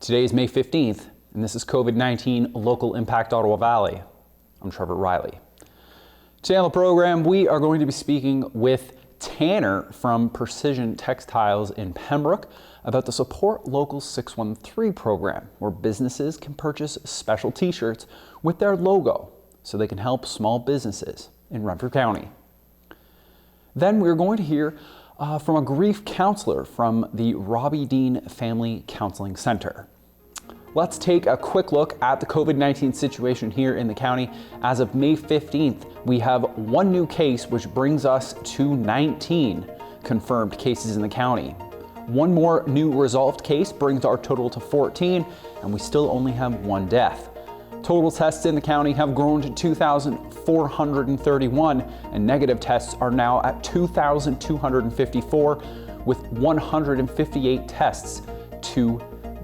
Today is May 15th, and this is COVID-19 Local Impact Ottawa Valley. I'm Trevor Riley. Today on the program, we are going to be speaking with Tanner from Precision Textiles in Pembroke about the Support Local 613 program, where businesses can purchase special t-shirts with their logo so they can help small businesses in Renfrew County. Then we're going to hear from a grief counselor from the Robbie Dean Family Counseling Center. Let's take a quick look at the COVID-19 situation here in the county. As of May 15th, we have one new case, which brings us to 19 confirmed cases in the county. One more new resolved case brings our total to 14, and we still only have one death. Total tests in the county have grown to 2,431, and negative tests are now at 2,254, with 158 tests to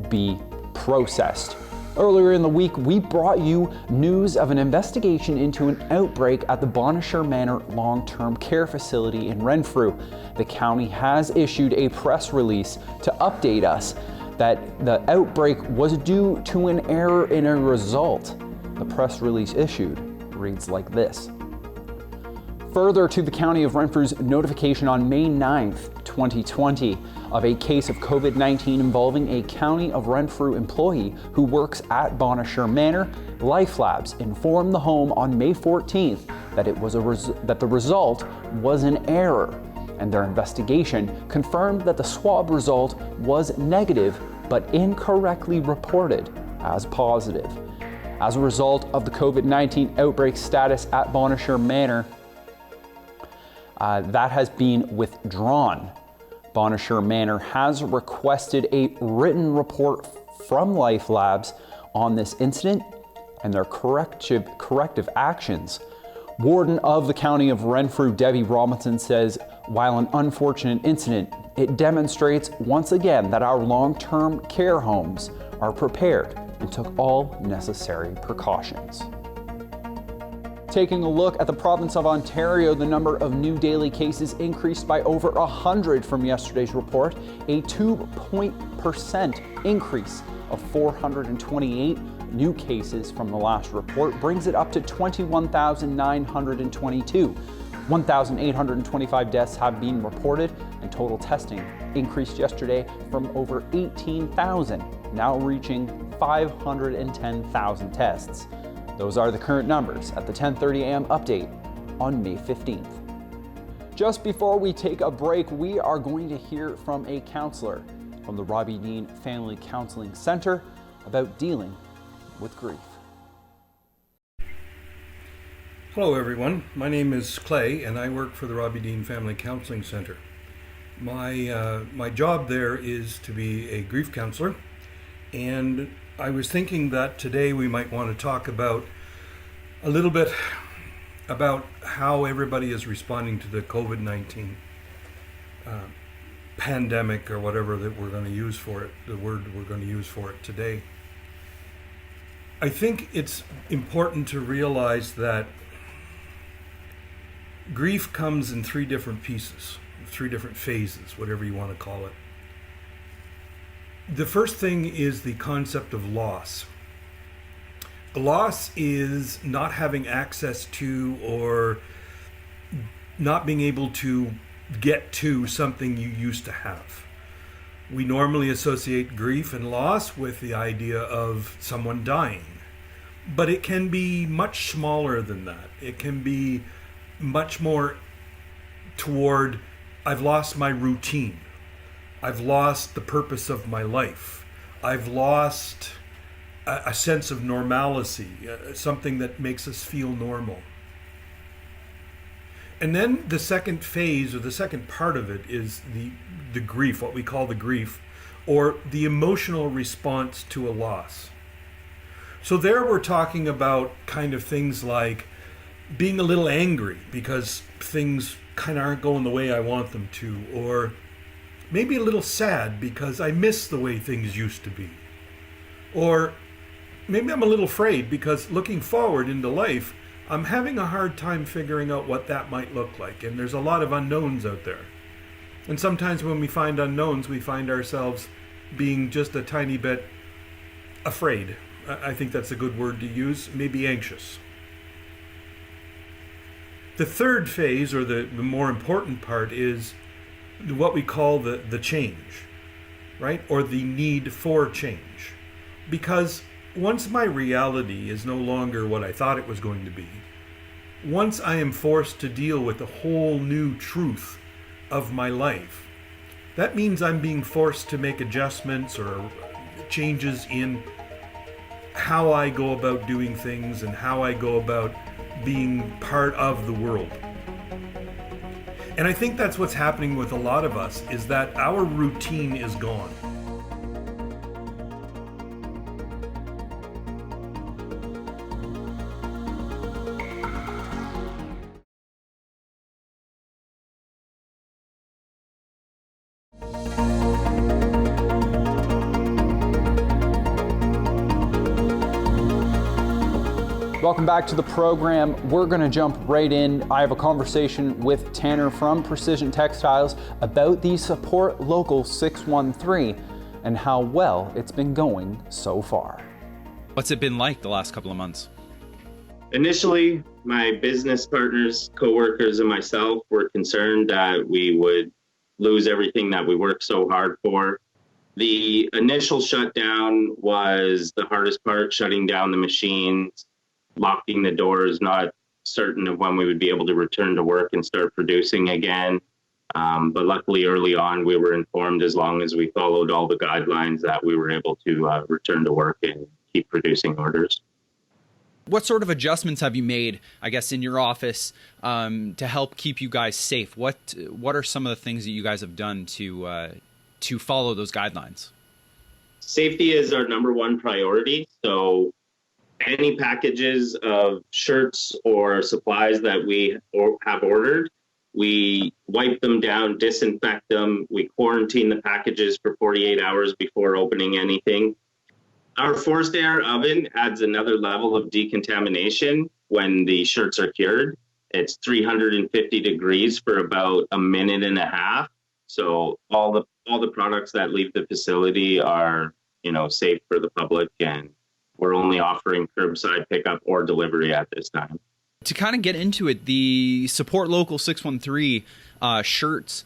be processed. Earlier in the week, we brought you news of an investigation into an outbreak at the Bonisher Manor Long-Term Care Facility in Renfrew. The county has issued a press release to update us that the outbreak was due to an error in a result. The press release issued reads like this. Further to the County of Renfrew's notification on May 9th, 2020, of a case of COVID-19 involving a County of Renfrew employee who works at Bonisher Manor, Life Labs informed the home on May 14th that that the result was an error, and their investigation confirmed that the swab result was negative but incorrectly reported as positive. As a result of the COVID-19 outbreak status at Bonisher Manor, that has been withdrawn. Bonisher Manor has requested a written report from Life Labs on this incident and their corrective actions. Warden of the County of Renfrew, Debbie Robinson, says, while an unfortunate incident, it demonstrates once again that our long-term care homes are prepared and took all necessary precautions. Taking a look at the province of Ontario, the number of new daily cases increased by over 100 from yesterday's report. A 2% increase of 428 new cases from the last report brings it up to 21,922. 1,825 deaths have been reported, and total testing increased yesterday from over 18,000, now reaching 510,000 tests. Those are the current numbers at the 10:30 a.m. update on May 15th. Just before we take a break, we are going to hear from a counselor from the Robbie Dean Family Counseling Center about dealing with grief. Hello everyone, my name is Clay and I work for the Robbie Dean Family Counseling Center. My job there is to be a grief counselor, and I was thinking that today we might want to talk about a little bit about how everybody is responding to the COVID-19 pandemic, or whatever that we're going to use for it, the word we're going to use for it today. I think it's important to realize that grief comes in three different pieces, three different phases, whatever you want to call it. The first thing is the concept of loss. Loss is not having access to or not being able to get to something you used to have. We normally associate grief and loss with the idea of someone dying, but it can be much smaller than that. It can be much more toward, I've lost my routine. I've lost the purpose of my life. I've lost a sense of normalcy, something that makes us feel normal. And then the second phase, or the second part of it, is the grief, what we call the grief, or the emotional response to a loss. So there we're talking about kind of things like being a little angry because things kind of aren't going the way I want them to, or maybe a little sad because I miss the way things used to be. Or maybe I'm a little afraid because looking forward into life, I'm having a hard time figuring out what that might look like. And there's a lot of unknowns out there. And sometimes when we find unknowns, we find ourselves being just a tiny bit afraid. I think that's a good word to use, maybe anxious. The third phase, or the more important part, is what we call the change, right? Or the need for change. Because once my reality is no longer what I thought it was going to be, once I am forced to deal with a whole new truth of my life, that means I'm being forced to make adjustments or changes in how I go about doing things and how I go about being part of the world. And I think that's what's happening with a lot of us, is that our routine is gone. Welcome back to the program. We're going to jump right in. I have a conversation with Tanner from Precision Textiles about the Support Local 613 and how well it's been going so far. What's it been like the last couple of months? Initially, my business partners, coworkers, and myself were concerned that we would lose everything that we worked so hard for. The initial shutdown was the hardest part, shutting down the machines, locking the doors, not certain of when we would be able to return to work and start producing again. But luckily early on, we were informed, as long as we followed all the guidelines, that we were able to return to work and keep producing orders. What sort of adjustments have you made, I guess, in your office to help keep you guys safe? What are some of the things that you guys have done to follow those guidelines? Safety is our number one priority. So any packages of shirts or supplies that we have ordered, we wipe them down, disinfect them. We quarantine the packages for 48 hours before opening anything. Our forced air oven adds another level of decontamination when the shirts are cured. It's 350 degrees for about a minute and a half. So all the products that leave the facility are, safe for the public, and we're only offering curbside pickup or delivery at this time. To kind of get into it, the Support Local 613 shirts,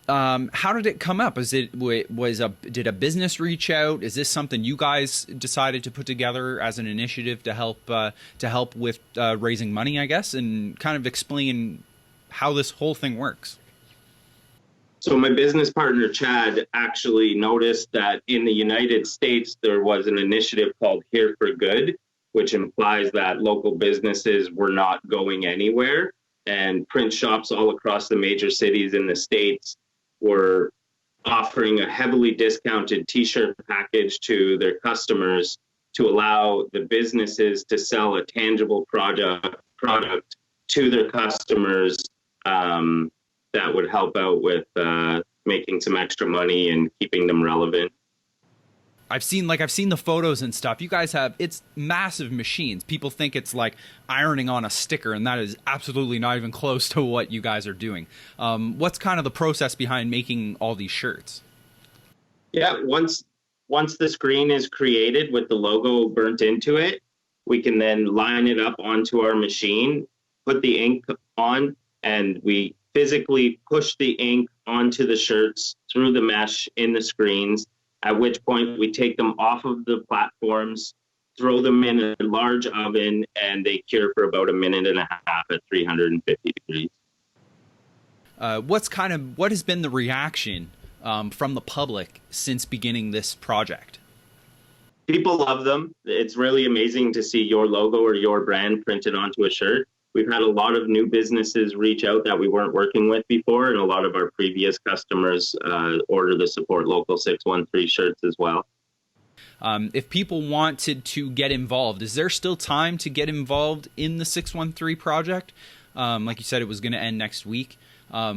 how did it come up? Did a business reach out? Is this something you guys decided to put together as an initiative to help with raising money, I guess, and kind of explain how this whole thing works? So my business partner, Chad, actually noticed that in the United States, there was an initiative called Here for Good, which implies that local businesses were not going anywhere, and print shops all across the major cities in the States were offering a heavily discounted t-shirt package to their customers to allow the businesses to sell a tangible product to their customers, that would help out with making some extra money and keeping them relevant. I've seen the photos and stuff. You guys it's massive machines. People think it's like ironing on a sticker, and that is absolutely not even close to what you guys are doing. What's kind of the process behind making all these shirts? Yeah, once the screen is created with the logo burnt into it, we can then line it up onto our machine, put the ink on, and we physically push the ink onto the shirts through the mesh in the screens, at which point we take them off of the platforms, throw them in a large oven, and they cure for about a minute and a half at 350 degrees. What has been the reaction from the public since beginning this project? People love them. It's really amazing to see your logo or your brand printed onto a shirt. We've had a lot of new businesses reach out that we weren't working with before, and a lot of our previous customers order the Support Local 613 shirts as well. If people wanted to get involved, is there still time to get involved in the 613 project? Like you said, it was going to end next week. Are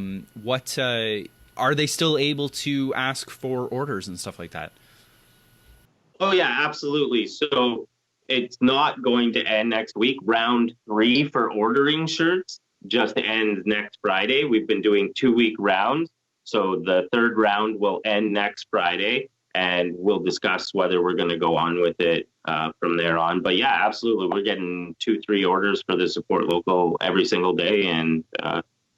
they still able to ask for orders and stuff like that? Oh, yeah, absolutely. So it's not going to end next week. Round 3 for ordering shirts just ends next Friday. We've been doing 2-week rounds. So the third round will end next Friday. and we'll discuss whether we're going to go on with it from there on. But yeah, absolutely. We're getting 2-3 orders for the Support Local every single day. And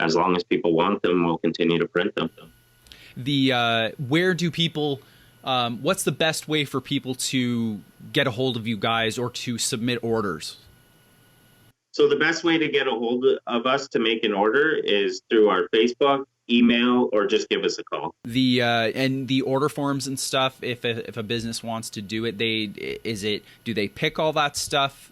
as long as people want them, we'll continue to print them. Where do people, what's the best way for people to get a hold of you guys or to submit orders? So the best way to get a hold of us to make an order is through our Facebook, email, or just give us a call. And the order forms and stuff, if a business wants to do it, do they pick all that stuff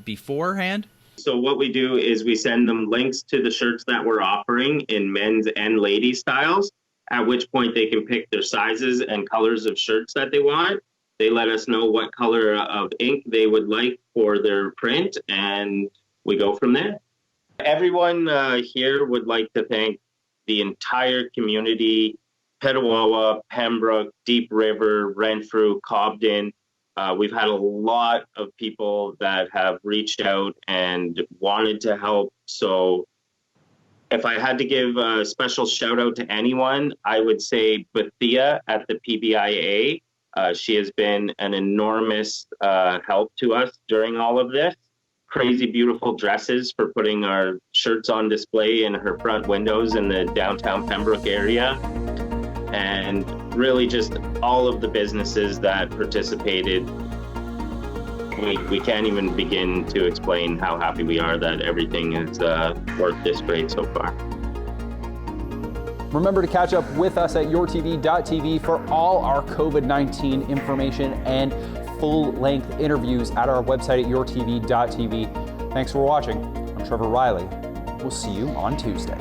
beforehand? So what we do is we send them links to the shirts that we're offering in men's and ladies styles, at which point they can pick their sizes and colors of shirts that they want. They let us know what color of ink they would like for their print, and we go from there. Everyone here would like to thank the entire community, Petawawa, Pembroke, Deep River, Renfrew, Cobden. We've had a lot of people that have reached out and wanted to help. So if I had to give a special shout out to anyone, I would say Bethia at the PBIA. She has been an enormous help to us during all of this. Crazy beautiful dresses for putting our shirts on display in her front windows in the downtown Pembroke area. And really just all of the businesses that participated. We can't even begin to explain how happy we are that everything is worked this great so far. Remember to catch up with us at yourtv.tv for all our COVID-19 information and full-length interviews at our website at yourtv.tv. Thanks for watching. I'm Trevor Riley. We'll see you on Tuesday.